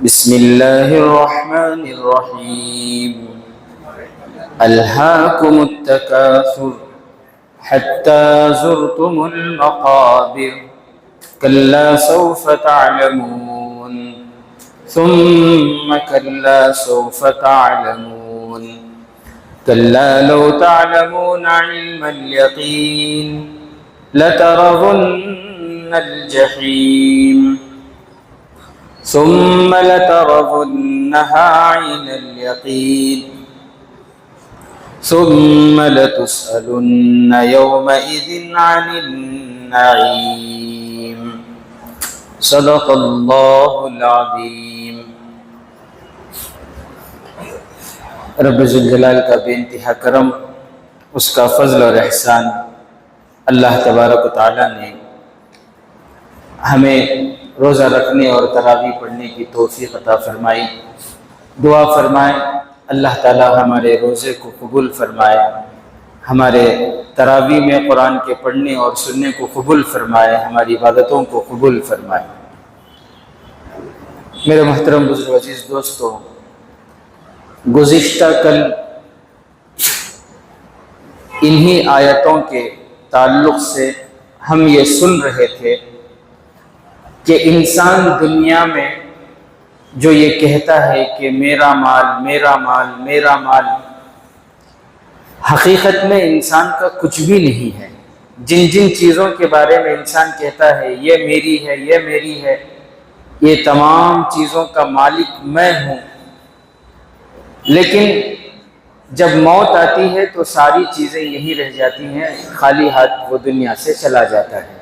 بسم الله الرحمن الرحيم ألهاكم التكاثر حتى زرتم المقابر كلا سوف تعلمون ثم كلا سوف تعلمون كلا لو تعلمون علم اليقين لترون الجحيم ثم لترونها عين اليقين ثم لتسألن يومئذ عن النعيم صدق الله العظيم۔ رب ذوالجلال کا بے انتہا کرم، اس کا فضل اور احسان، اللہ تبارک و تعالیٰ نے ہمیں روزہ رکھنے اور تراویح پڑھنے کی توفیق عطا فرمائی۔ دعا فرمائے اللہ تعالیٰ ہمارے روزے کو قبول فرمائے، ہمارے تراویح میں قرآن کے پڑھنے اور سننے کو قبول فرمائے، ہماری عبادتوں کو قبول فرمائے۔ میرے محترم بزرگ عزیز دوستو، گزشتہ کل انہی آیتوں کے تعلق سے ہم یہ سن رہے تھے کہ انسان دنیا میں جو یہ کہتا ہے کہ میرا مال میرا مال میرا مال، حقیقت میں انسان کا کچھ بھی نہیں ہے۔ جن جن چیزوں کے بارے میں انسان کہتا ہے یہ میری ہے یہ میری ہے، یہ تمام چیزوں کا مالک میں ہوں، لیکن جب موت آتی ہے تو ساری چیزیں یہی رہ جاتی ہیں، خالی ہاتھ وہ دنیا سے چلا جاتا ہے۔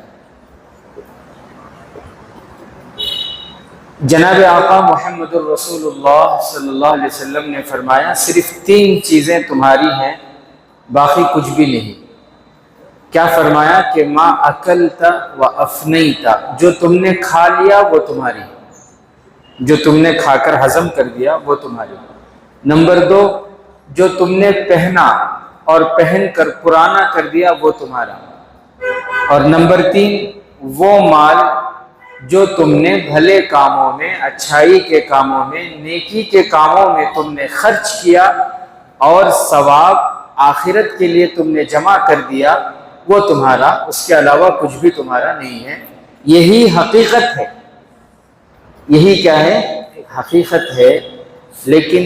جناب آقا محمد الرسول اللہ صلی اللہ علیہ وسلم نے فرمایا صرف 3 چیزیں تمہاری ہیں، باقی کچھ بھی نہیں۔ کیا فرمایا کہ ما اکلت و افنیت، جو تم نے کھا لیا وہ تمہاری، جو تم نے کھا کر ہضم کر دیا وہ تمہاری۔ نمبر 2، جو تم نے پہنا اور پہن کر پرانا کر دیا وہ تمہارا۔ اور نمبر 3، وہ مال جو تم نے بھلے کاموں میں، اچھائی کے کاموں میں، نیکی کے کاموں میں تم نے خرچ کیا اور ثواب آخرت کے لیے تم نے جمع کر دیا وہ تمہارا، اس کے علاوہ کچھ بھی تمہارا نہیں ہے۔ یہی حقیقت ہے، یہی کیا ہے؟ حقیقت ہے۔ لیکن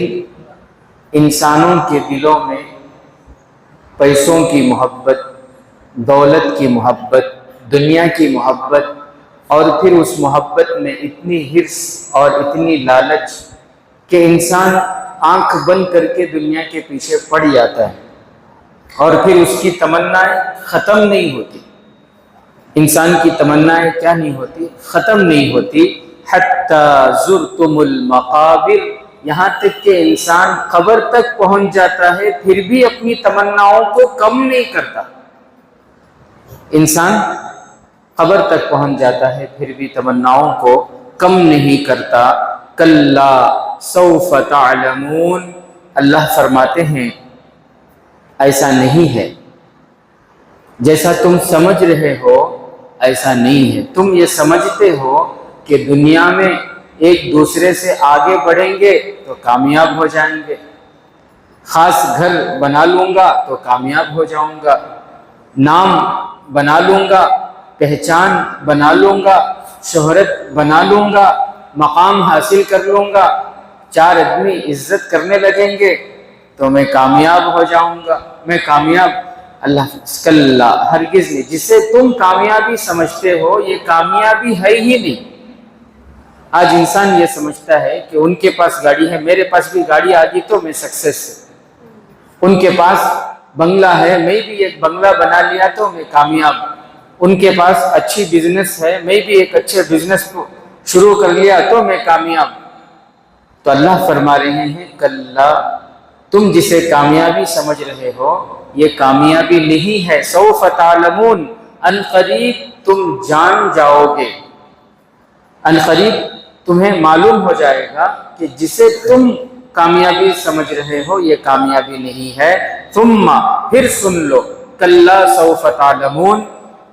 انسانوں کے دلوں میں پیسوں کی محبت، دولت کی محبت، دنیا کی محبت، اور پھر اس محبت میں اتنی حرص اور اتنی لالچ کہ انسان آنکھ بند کر کے دنیا کے پیچھے پڑ جاتا ہے، اور پھر اس کی تمنائیں ختم نہیں ہوتی۔ انسان کی تمنائیں کیا نہیں ہوتی؟ ختم نہیں ہوتی۔ حتی زرتم المقابر، یہاں تک کہ انسان قبر تک پہنچ جاتا ہے پھر بھی اپنی تمناؤں کو کم نہیں کرتا۔ انسان قبر تک پہنچ جاتا ہے پھر بھی تمناؤں کو کم نہیں کرتا۔ کلا سوف تعلمون، اللہ فرماتے ہیں ایسا نہیں ہے، جیسا تم سمجھ رہے ہو ایسا نہیں ہے۔ تم یہ سمجھتے ہو کہ دنیا میں ایک دوسرے سے آگے بڑھیں گے تو کامیاب ہو جائیں گے، خاص گھر بنا لوں گا تو کامیاب ہو جاؤں گا، نام بنا لوں گا، پہچان بنا لوں گا، شہرت بنا لوں گا، مقام حاصل کر لوں گا، 4 آدمی عزت کرنے لگیں گے تو میں کامیاب ہو جاؤں گا، میں کامیاب۔ اللہ کلا، ہرگز نہیں، جسے تم کامیابی سمجھتے ہو یہ کامیابی ہے ہی نہیں۔ آج انسان یہ سمجھتا ہے کہ ان کے پاس گاڑی ہے، میرے پاس بھی گاڑی آ گئی تو میں سکسیس ہے، ان کے پاس بنگلہ ہے، میں بھی ایک بنگلہ بنا لیا تو میں کامیاب، ان کے پاس اچھی بزنس ہے، میں بھی ایک اچھے بزنس کو شروع کر لیا تو میں کامیاب۔ تو اللہ فرما رہے ہیں کلا، تم جسے کامیابی سمجھ رہے ہو یہ کامیابی نہیں ہے۔ سوف تعلمون، ان قریب تم جان جاؤ گے، ان قریب تمہیں معلوم ہو جائے گا کہ جسے تم کامیابی سمجھ رہے ہو یہ کامیابی نہیں ہے۔ ثم، پھر سن لو، کلا سوف تعلمون،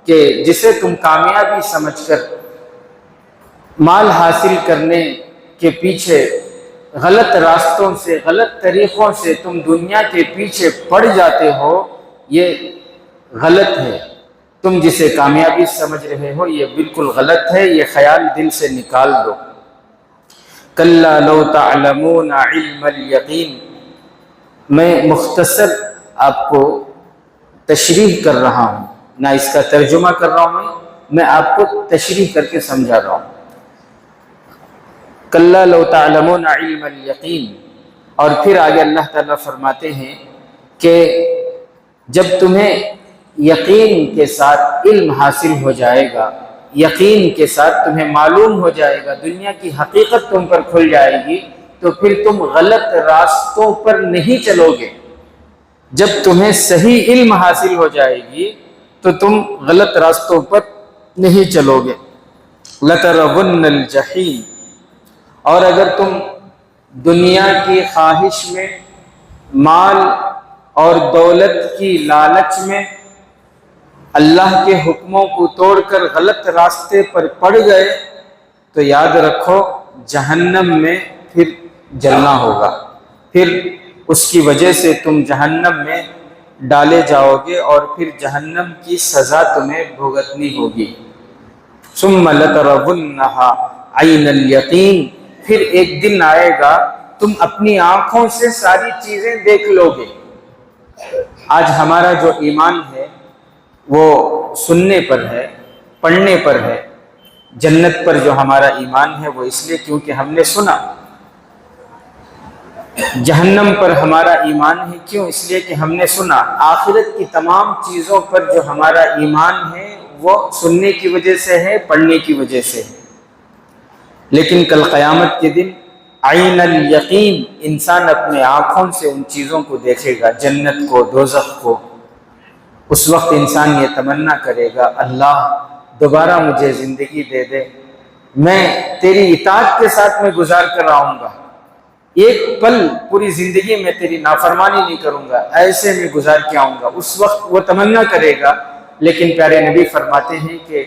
کہ جسے تم کامیابی سمجھ کر مال حاصل کرنے کے پیچھے غلط راستوں سے، غلط طریقوں سے تم دنیا کے پیچھے پڑ جاتے ہو، یہ غلط ہے۔ تم جسے کامیابی سمجھ رہے ہو یہ بالکل غلط ہے، یہ خیال دل سے نکال دو۔ کلا لو تعلمون علم الیقین، میں مختصر آپ کو تشریح کر رہا ہوں، نہ اس کا ترجمہ کر رہا ہوں، میں آپ کو تشریح کر کے سمجھا رہا ہوں۔ کلا لو تعلمون علم الیقین، اور پھر آگے اللہ تعالیٰ فرماتے ہیں کہ جب تمہیں یقین کے ساتھ علم حاصل ہو جائے گا، یقین کے ساتھ تمہیں معلوم ہو جائے گا، دنیا کی حقیقت تم پر کھل جائے گی، تو پھر تم غلط راستوں پر نہیں چلو گے۔ جب تمہیں صحیح علم حاصل ہو جائے گی تو تم غلط راستوں پر نہیں چلو گے۔ لَتَرَوُنَّ الْجَحِيمَ، اور اگر تم دنیا کی خواہش میں، مال اور دولت کی لالچ میں اللہ کے حکموں کو توڑ کر غلط راستے پر پڑ گئے تو یاد رکھو جہنم میں پھر جلنا ہوگا، پھر اس کی وجہ سے تم جہنم میں ڈالے جاؤ گے اور پھر جہنم کی سزا تمہیں بھگتنی ہوگی۔ ثم لترونها عین الیقین، پھر ایک دن آئے گا تم اپنی آنکھوں سے ساری چیزیں دیکھ لو گے۔ آج ہمارا جو ایمان ہے وہ سننے پر ہے، پڑھنے پر ہے۔ جنت پر جو ہمارا ایمان ہے وہ اس لیے کیونکہ ہم نے سنا۔ جہنم پر ہمارا ایمان ہے کیوں؟ اس لیے کہ ہم نے سنا۔ آخرت کی تمام چیزوں پر جو ہمارا ایمان ہے وہ سننے کی وجہ سے ہے، پڑھنے کی وجہ سے ہے۔ لیکن کل قیامت کے دن عین الیقین، انسان اپنے آنکھوں سے ان چیزوں کو دیکھے گا، جنت کو، دوزخ کو۔ اس وقت انسان یہ تمنا کرے گا اللہ دوبارہ مجھے زندگی دے دے، میں تیری اطاعت کے ساتھ میں گزار کر آؤں گا، ایک پل پوری زندگی میں تیری نافرمانی نہیں کروں گا، ایسے میں گزار کے آؤں گا۔ اس وقت وہ تمنا کرے گا، لیکن پیارے نبی فرماتے ہیں کہ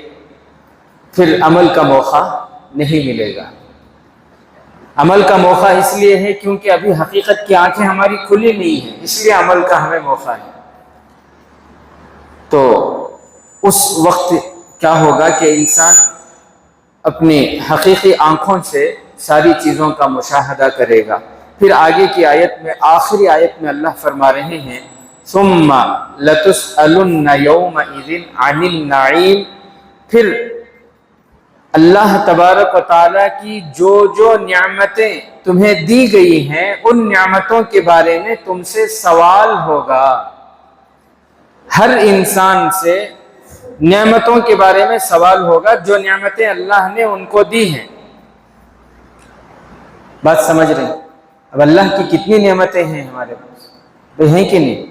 پھر عمل کا موقع نہیں ملے گا۔ عمل کا موقع اس لیے ہے کیونکہ ابھی حقیقت کی آنکھیں ہماری کھلی نہیں ہیں، اس لیے عمل کا ہمیں موقع ہے۔ تو اس وقت کیا ہوگا کہ انسان اپنی حقیقی آنکھوں سے ساری چیزوں کا مشاہدہ کرے گا۔ پھر آگے کی آیت میں، آخری آیت میں اللہ فرما رہے ہیں ثم لتسألن یومئذ عن النعیم، پھر اللہ تبارک و تعالیٰ کی جو جو نعمتیں تمہیں دی گئی ہیں ان نعمتوں کے بارے میں تم سے سوال ہوگا۔ ہر انسان سے نعمتوں کے بارے میں سوال ہوگا، جو نعمتیں اللہ نے ان کو دی ہیں۔ بات سمجھ رہے ہیں؟ اب اللہ کی کتنی نعمتیں ہیں ہمارے پاس، ہیں کہ نہیں؟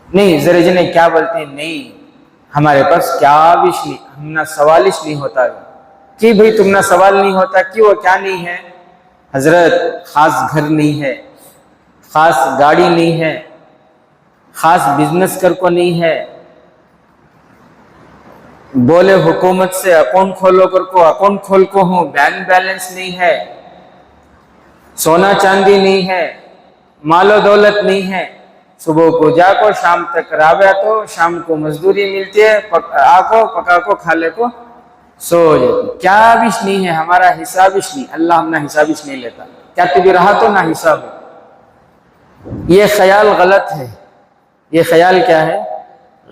نہیں ذرا جنے کیا بولتے ہیں، نہیں ہمارے پاس کیا بش نہیں، ہم نہ سوالش نہیں ہوتا کہ بھئی تم نہ سوال نہیں ہوتا کہ وہ کیا نہیں ہے؟ حضرت خاص گھر نہیں ہے، خاص گاڑی نہیں ہے، خاص بزنس کر کو نہیں ہے، بولے حکومت سے اکاؤنٹ کھولو کر کو اکاؤنٹ کھول کو ہوں، بینک بیلنس نہیں ہے، سونا چاندی نہیں ہے، مال و دولت نہیں ہے، صبح کو جا کو شام تک رابع تو شام کو مزدوری ملتی ہے، آکو پکا کو کھا لے کو سو جاتے، کیا بش نہیں ہے، ہمارا حسابش نہیں، اللہ ہم نہ حسابش نہیں لیتا، کیا تبھی رہا تو نہ حساب ہو۔ یہ خیال غلط ہے، یہ خیال کیا ہے؟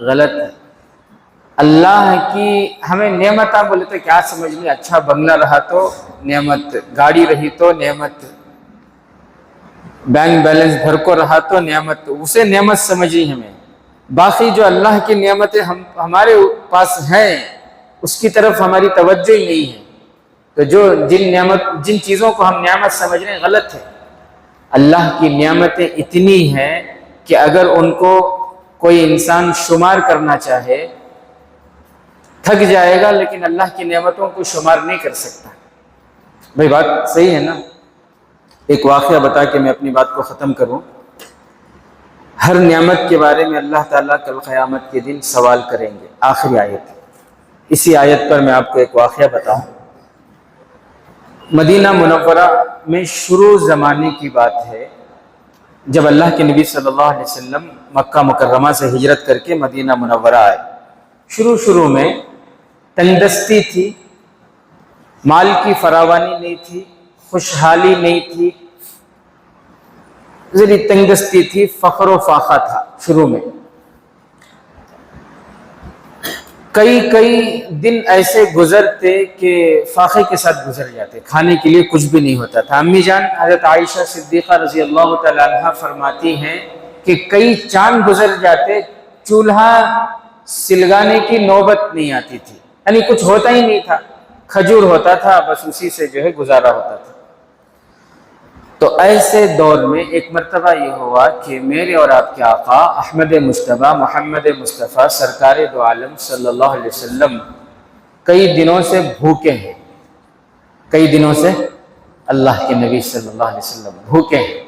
غلط ہے۔ اللہ کی ہمیں نعمتیں بولے تو کیا سمجھ لیں، اچھا بنگلہ رہا تو نعمت، گاڑی رہی تو نعمت، بینک بیلنس گھر کو رہا تو نعمت، اسے نعمت سمجھی ہمیں۔ باقی جو اللہ کی نعمتیں ہمارے پاس ہیں اس کی طرف ہماری توجہ ہی نہیں ہے، تو جو جن چیزوں کو ہم نعمت سمجھ رہے ہیں غلط ہے۔ اللہ کی نعمتیں اتنی ہیں کہ اگر ان کو کوئی انسان شمار کرنا چاہے تھک جائے گا، لیکن اللہ کی نعمتوں کو شمار نہیں کر سکتا۔ بھئی بات صحیح ہے نا؟ ایک واقعہ بتا کے میں اپنی بات کو ختم کروں۔ ہر نعمت کے بارے میں اللہ تعالیٰ کل قیامت کے دن سوال کریں گے۔ آخری آیت، اسی آیت پر میں آپ کو ایک واقعہ بتاؤں۔ مدینہ منورہ میں شروع زمانے کی بات ہے، جب اللہ کے نبی صلی اللہ علیہ وسلم مکہ مکرمہ سے ہجرت کر کے مدینہ منورہ آئے۔ شروع میں تنگ دستی تھی، مال کی فراوانی نہیں تھی، خوشحالی نہیں تھی، ذری تنگ دستی تھی، فخر و فاقہ تھا شروع میں۔ کئی دن ایسے گزرتے کہ فاقے کے ساتھ گزر جاتے، کھانے کے لیے کچھ بھی نہیں ہوتا تھا۔ امی جان حضرت عائشہ صدیقہ رضی اللہ تعالی عنہ فرماتی ہیں کہ کئی چاند گزر جاتے، چولہا سلگانے کی نوبت نہیں آتی تھی، یعنی کچھ ہوتا ہی نہیں تھا، کھجور ہوتا تھا، بس اسی سے جو ہے گزارا ہوتا تھا۔ تو ایسے دور میں ایک مرتبہ یہ ہوا کہ میرے اور آپ کے آقا احمد مجتبیٰ محمد مصطفیٰ سرکار دو عالم صلی اللہ علیہ وسلم کئی دنوں سے بھوکے ہیں، کئی دنوں سے اللہ کے نبی صلی اللہ علیہ وسلم بھوکے ہیں۔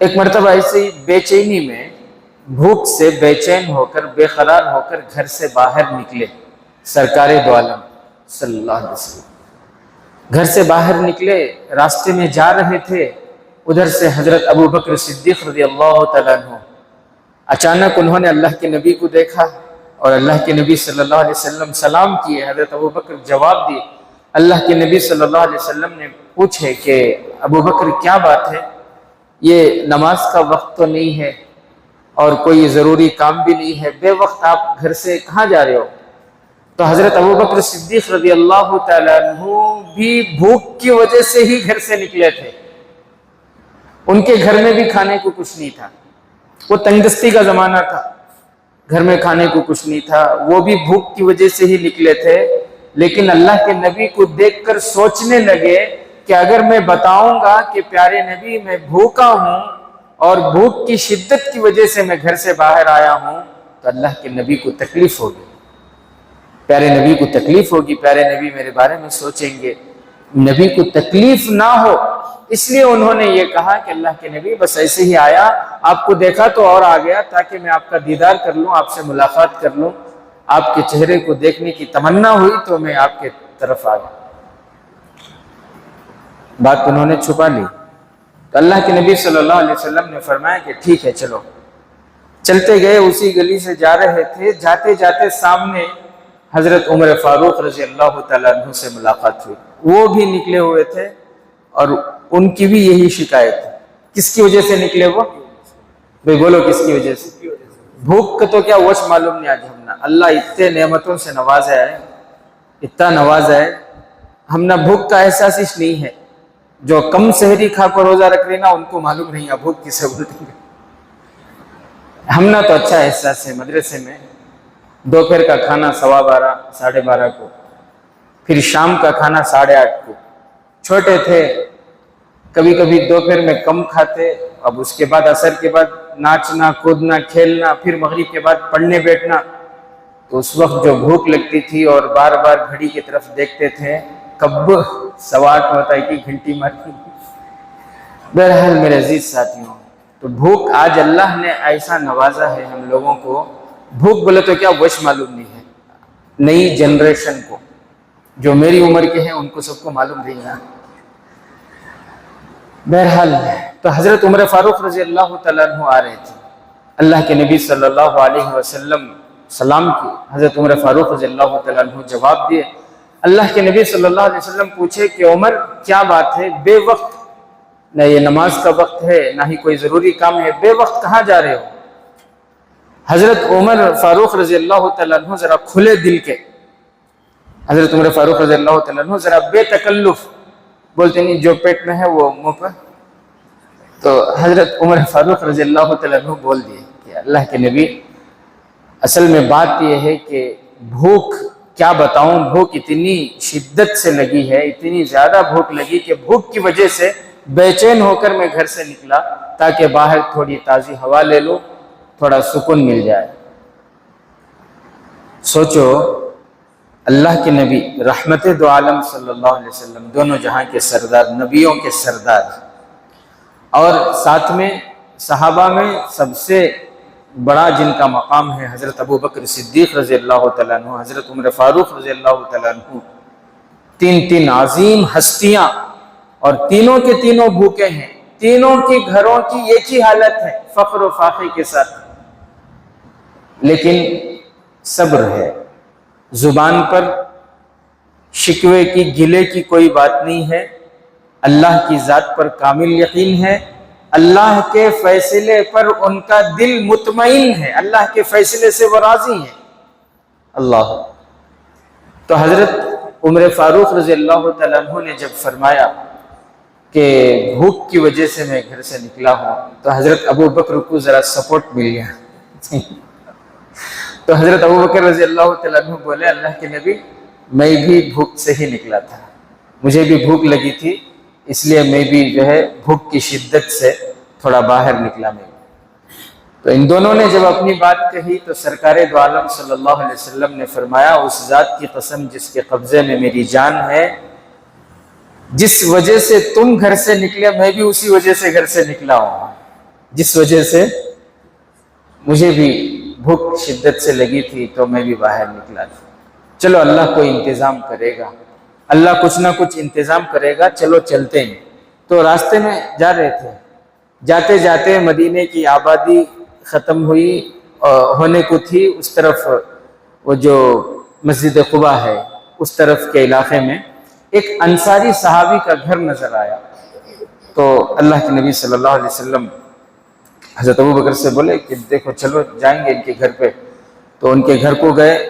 ایک مرتبہ ایسے بے چینی میں، بھوک سے بے چین ہو کر، بے قرار ہو کر گھر سے باہر نکلے سرکار دو عالم صلی اللہ علیہ وسلم۔ گھر سے باہر نکلے، راستے میں جا رہے تھے، ادھر سے حضرت ابو بکر صدیق رضی اللہ تعالیٰ عنہ اچانک انہوں نے اللہ کے نبی کو دیکھا اور اللہ کے نبی صلی اللہ علیہ وسلم سلام کیے، حضرت ابو بکر جواب دیے۔ اللہ کے نبی صلی اللہ علیہ وسلم نے پوچھے کہ ابو بکر کیا بات ہے، یہ نماز کا وقت تو نہیں ہے اور کوئی ضروری کام بھی نہیں ہے، بے وقت آپ گھر سے کہاں جا رہے ہو؟ تو حضرت ابو بکر صدیق رضی اللہ تعالیٰ عنہ بھی بھوک کی وجہ سے ہی گھر سے نکلے تھے، ان کے گھر میں بھی کھانے کو کچھ نہیں تھا، وہ تنگ دستی کا زمانہ تھا، گھر میں کھانے کو کچھ نہیں تھا، وہ بھی بھوک کی وجہ سے ہی نکلے تھے۔ لیکن اللہ کے نبی کو دیکھ کر سوچنے لگے کہ اگر میں بتاؤں گا کہ پیارے نبی میں بھوکا ہوں اور بھوک کی شدت کی وجہ سے میں گھر سے باہر آیا ہوں تو اللہ کے نبی کو تکلیف ہوگی، پیارے نبی کو تکلیف ہوگی، پیارے نبی میرے بارے میں سوچیں گے، نبی کو تکلیف نہ ہو، اس لیے انہوں نے یہ کہا کہ اللہ کے نبی بس ایسے ہی آیا، آپ کو دیکھا تو اور آ گیا تاکہ میں آپ کا دیدار کر لوں، آپ سے ملاقات کر لوں، آپ کے چہرے کو دیکھنے کی تمنا ہوئی تو میں آپ کے طرف آ گیا۔ بات انہوں نے چھپا لی تو اللہ کے نبی صلی اللہ علیہ وسلم نے فرمایا کہ ٹھیک ہے چلو۔ چلتے گئے، اسی گلی سے جا رہے تھے، جاتے جاتے سامنے حضرت عمر فاروق رضی اللہ تعالیٰ عنہ سے ملاقات ہوئی، وہ بھی نکلے ہوئے تھے اور ان کی بھی یہی شکایت ہے۔ کس کی وجہ سے نکلے وہ؟ بھئی بولو کس کی وجہ سے؟ بھوک کا تو کیا وش معلوم نہیں آج ہم نے، اللہ اتنے نعمتوں سے نوازا ہے، اتنا نوازا ہے، ہم نہ بھوک کا احساس ہی نہیں ہے۔ جو کم سحری کھا کر روزہ رکھ رہے نا ان کو معلوم نہیں ہے بھوک کسے بولتے ہیں۔ ہم نہ تو اچھا احساس ہے، مدرسے میں دوپہر کا کھانا 12:15 12:30 کو، پھر شام کا کھانا 8:30 کو۔ چھوٹے تھے کبھی کبھی دوپہر میں کم کھاتے، اب اس کے بعد عصر کے بعد ناچنا کودنا کھیلنا، پھر مغرب کے بعد پڑھنے بیٹھنا، تو اس وقت جو بھوک لگتی تھی اور بار بار گھڑی کی طرف دیکھتے تھے کب 8:15 ہوتا ہے کہ گھنٹی مارتی۔ بہرحال میرے عزیز ساتھیوں، تو بھوک آج اللہ نے ایسا نوازا ہے ہم لوگوں کو، بھوک بولے تو کیا وش معلوم نہیں ہے، نئی جنریشن کو، جو میری عمر کے ہیں ان کو سب کو معلوم نہیں ہے۔ بہرحال تو حضرت عمر فاروق رضی اللہ تعالیٰ عنہ آ رہے تھے، اللہ کے نبی صلی اللہ علیہ وسلم سلام کی، حضرت عمر فاروق رضی اللہ تعالیٰ عنہ جواب دیے۔ اللہ کے نبی صلی اللہ علیہ وسلم پوچھے کہ عمر کیا بات ہے، بے وقت، نہ یہ نماز کا وقت ہے نہ ہی کوئی ضروری کام ہے، بے وقت کہاں جا رہے ہو؟ حضرت عمر فاروق رضی اللہ تعالیٰ عنہ ذرا کھلے دل کے، حضرت عمر فاروق رضی اللہ تعالیٰ عنہ ذرا بے تکلف، بولتے نہیں جو پیٹ میں ہے وہ منہ پر، تو حضرت عمر فاروق رضی اللہ تعالیٰ عنہ بول دیے کہ اللہ کے نبی اصل میں بات یہ ہے کہ بھوک کیا بتاؤں، بھوک اتنی شدت سے لگی ہے، اتنی زیادہ بھوک لگی کہ بھوک کی وجہ سے بے چین ہو کر میں گھر سے نکلا تاکہ باہر تھوڑی تازی ہوا لے لوں، تھوڑا سکون مل جائے۔ سوچو اللہ کے نبی رحمت دو عالم صلی اللہ علیہ وسلم، دونوں جہاں کے سردار، نبیوں کے سردار، اور ساتھ میں صحابہ میں سب سے بڑا جن کا مقام ہے حضرت ابو بکر صدیق رضی اللہ تعالیٰ عنہ، حضرت عمر فاروق رضی اللہ تعالیٰ عنہ، تین عظیم ہستیاں، اور تینوں کے تینوں بھوکے ہیں، تینوں کے گھروں کی ایک ہی حالت ہے، فقر و فاقے کے ساتھ، لیکن صبر ہے، زبان پر شکوے کی گلے کی کوئی بات نہیں ہے، اللہ کی ذات پر کامل یقین ہے، اللہ کے فیصلے پر ان کا دل مطمئن ہے، اللہ کے فیصلے سے وہ راضی ہیں۔ اللہ تو حضرت عمر فاروق رضی اللہ تعالیٰ عنہ نے جب فرمایا کہ بھوک کی وجہ سے میں گھر سے نکلا ہوں، تو حضرت ابو بکر کو ذرا سپورٹ مل گیا۔ تو حضرت ابو بکر رضی اللہ تعالیٰ عنہ بولے، اللہ کے نبی میں بھی بھوک سے ہی نکلا تھا، مجھے بھی بھوک لگی تھی، اس لیے میں بھی جو ہے بھوک کی شدت سے تھوڑا باہر نکلا میں۔ تو ان دونوں نے جب اپنی بات کہی تو سرکار دو عالم صلی اللہ علیہ وسلم نے فرمایا، اس ذات کی قسم جس کے قبضے میں میری جان ہے، جس وجہ سے تم گھر سے نکلے میں بھی اسی وجہ سے گھر سے نکلا ہوں، جس وجہ سے مجھے بھی بھوک شدت سے لگی تھی تو میں بھی باہر نکلا تھا۔ چلو اللہ کوئی انتظام کرے گا، اللہ کچھ نہ کچھ انتظام کرے گا، چلو چلتے ہیں۔ تو راستے میں جا رہے تھے، جاتے جاتے مدینے کی آبادی ختم ہوئی ہونے کو تھی، اس طرف وہ جو مسجد قباء ہے اس طرف کے علاقے میں ایک انصاری صحابی کا گھر نظر آیا۔ تو اللہ کے نبی صلی اللہ علیہ وسلم حضرت ابو بکر سے بولے کہ دیکھو چلو جائیں گے ان کے گھر پہ۔ تو ان کے گھر کو گئے،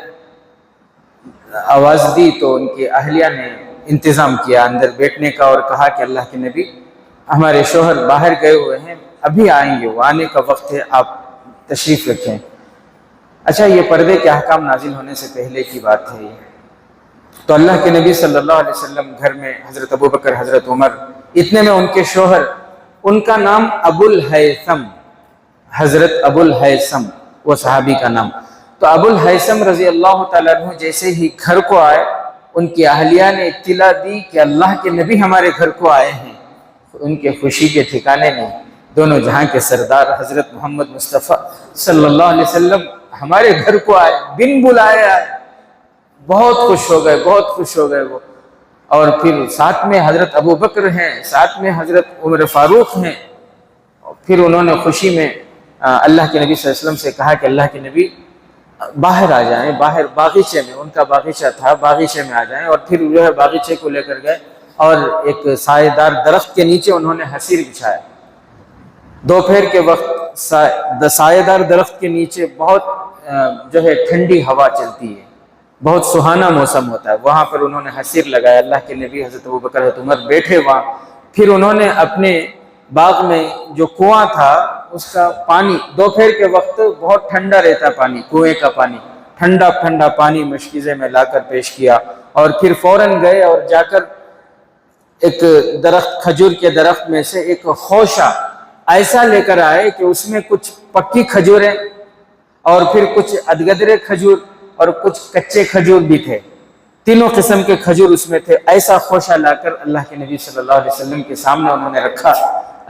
آواز دی تو ان کی اہلیہ نے انتظام کیا اندر بیٹھنے کا، اور کہا کہ اللہ کے نبی ہمارے شوہر باہر گئے ہوئے ہیں، ابھی آئیں گے، وہ آنے کا وقت ہے، آپ تشریف رکھیں۔ اچھا، یہ پردے کے احکام نازل ہونے سے پہلے کی بات ہے یہ۔ تو اللہ کے نبی صلی اللہ علیہ وسلم گھر میں حضرت ابو بکر، حضرت عمر، اتنے میں ان کے شوہر، ان کا نام ابو الہیثم، حضرت ابو الہیثم وہ صحابی کا نام۔ تو ابو الہیثم رضی اللہ تعالیٰ عنہ جیسے ہی گھر کو آئے، ان کی اہلیہ نے اطلاع دی کہ اللہ کے نبی ہمارے گھر کو آئے ہیں۔ ان کے خوشی کے ٹھکانے نہیں، دونوں جہاں کے سردار حضرت محمد مصطفیٰ صلی اللہ علیہ وسلم ہمارے گھر کو آئے، بن بلائے آئے، بہت خوش ہو گئے، بہت خوش ہو گئے وہ۔ اور پھر ساتھ میں حضرت ابو بکر ہیں، ساتھ میں حضرت عمر فاروق ہیں۔ پھر انہوں نے خوشی میں اللہ کے نبی صلی اللہ علیہ وسلم سے کہا کہ اللہ کے نبی باہر آ جائیں، باہر باغیچے میں، ان کا باغیچہ تھا، باغیچے میں آ جائیں۔ اور پھر جو ہے باغیچے کو لے کر گئے اور ایک سایہ دار درخت کے نیچے انہوں نے حصیر بچھایا۔ دوپہر کے وقت سایہ دار درخت کے نیچے بہت جو ہے ٹھنڈی ہوا چلتی ہے، بہت سہانا موسم ہوتا ہے، وہاں پر انہوں نے حصیر لگایا۔ اللہ کے نبی حضرت ابو بکر، حضرت عمر بیٹھے وہاں۔ پھر انہوں نے اپنے باغ میں جو کنواں تھا اس کا پانی، دوپہر کے وقت بہت ٹھنڈا رہتا پانی، کنویں کا پانی، ٹھنڈا ٹھنڈا پانی مشکیزے میں لا کر پیش کیا۔ اور پھر فوراً گئے اور جا کر ایک درخت، کھجور کے درخت میں سے ایک خوشہ ایسا لے کر آئے کہ اس میں کچھ پکی کھجوریں اور پھر کچھ ادگدرے کھجور اور کچھ کچے کھجور بھی تھے، تینوں قسم کے کھجور اس میں تھے۔ ایسا خوشہ لا کر اللہ کے نبی صلی اللہ علیہ وسلم کے سامنے انہوں نے رکھا۔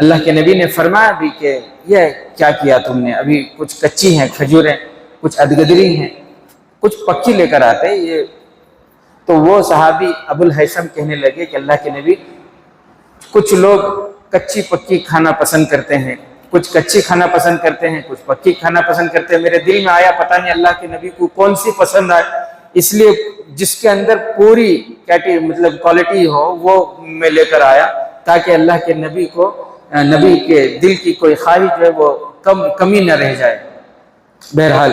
اللہ کے نبی نے فرمایا بھی کہ یہ کیا کیا تم نے؟ ابھی کچھ کچی ہیں کھجوریں، کچھ ادگدری ہیں، کچھ پکی لے کر آتے یہ۔ تو وہ صحابی ابو الہیثم کہنے لگے کہ اللہ کے نبی، کچھ لوگ کچی پکی کھانا پسند کرتے ہیں، کچھ کچی کھانا پسند کرتے ہیں، کچھ پکی کھانا پسند کرتے ہیں۔ میرے دل میں آیا پتہ نہیں اللہ کے نبی کو کون سی پسند آئے، اس لیے جس کے اندر پوری مطلب کوالٹی ہو وہ میں لے کر آیا، تاکہ اللہ کے نبی کو، نبی کے دل کی کوئی خواہش جو ہے وہ کمی نہ رہ جائے۔ بہرحال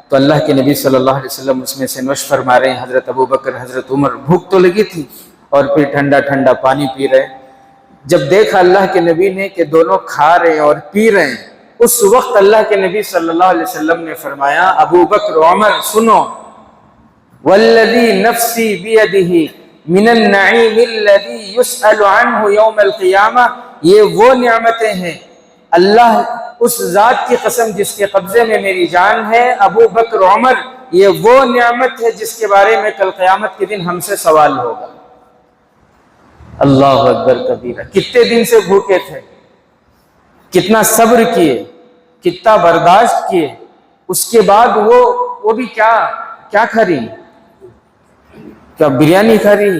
تو اللہ کے نبی صلی اللہ علیہ وسلم اس میں سے نوش فرما رہے ہیں۔ حضرت ابو بکر، حضرت عمر، بھوک تو لگی تھی اور پھر ٹھنڈا ٹھنڈا پانی پی رہے۔ جب دیکھا اللہ کے نبی نے کہ دونوں کھا رہے ہیں اور پی رہے ہیں، اس وقت اللہ کے نبی صلی اللہ علیہ وسلم نے فرمایا، ابو بکر، عمر سنو، والذی نفسی بیدہ من النعیم الذی یسأل عنہ یوم القیامہ، یہ وہ نعمتیں ہیں، اللہ اس ذات کی قسم جس کے قبضے میں میری جان ہے، ابو بکر، عمر، یہ وہ نعمت ہے جس کے بارے میں کل قیامت کے دن ہم سے سوال ہوگا۔ اللہ اکبر کبیرہ۔ کتنے دن سے بھوکے تھے، کتنا صبر کیے، کتنا برداشت کیے، اس کے بعد وہ بھی کیا کھا رہی؟ کیا بریانی کھا رہی؟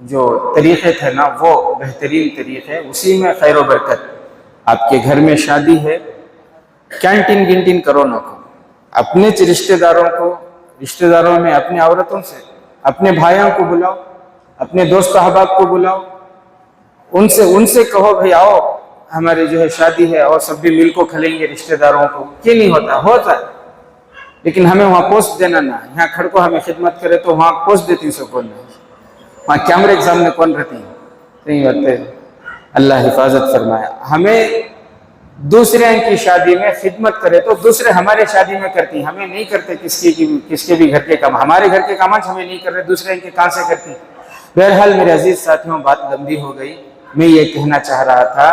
جو طریقے تھے نا وہ بہترین طریقے، اسی میں خیر و برکت۔ آپ کے گھر میں شادی ہے، کینٹین گنٹین کرو نہ کو، اپنے رشتہ داروں میں اپنی عورتوں سے، اپنے بھائیوں کو بلاؤ، اپنے دوست احباب کو بلاؤ، ان سے کہو بھائی آؤ ہماری جو ہے شادی ہے اور سب بھی مل کو کھلیں گے رشتہ داروں کو، کیوں نہیں ہوتا ہے، لیکن ہمیں وہاں پوسٹ دینا نہ، یہاں کھڑکو ہمیں خدمت کرے تو وہاں پوسٹ دیتی سو کون نہیں، وہاں کیمرے کے سامنے کون رہتی نہیں ہوتے۔ اللہ حفاظت فرمایا۔ ہمیں دوسرے کی شادی میں خدمت کرے تو دوسرے ہمارے شادی میں کرتی، ہمیں نہیں کرتے کس کے بھی گھر کے کام، ہمارے گھر کے کام ہمیں نہیں کر رہے، دوسرے کے کہاں سے کرتی۔ بہرحال میرے عزیز ساتھیوں، بات لمبی ہو گئی، میں یہ کہنا چاہ رہا تھا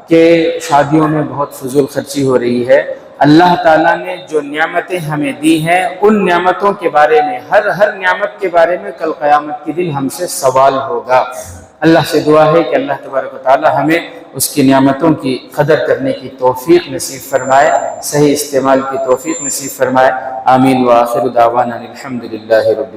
کہ شادیوں میں بہت فضول خرچی ہو رہی ہے۔ اللہ تعالیٰ نے جو نعمتیں ہمیں دی ہیں ان نعمتوں کے بارے میں، ہر نعمت کے بارے میں کل قیامت کے دن ہم سے سوال ہوگا۔ اللہ سے دعا ہے کہ اللہ تبارک و تعالی ہمیں اس کی نعمتوں کی قدر کرنے کی توفیق نصیب فرمائے، صحیح استعمال کی توفیق نصیب فرمائے۔ آمین وآخر دعوانا الحمدللہ رب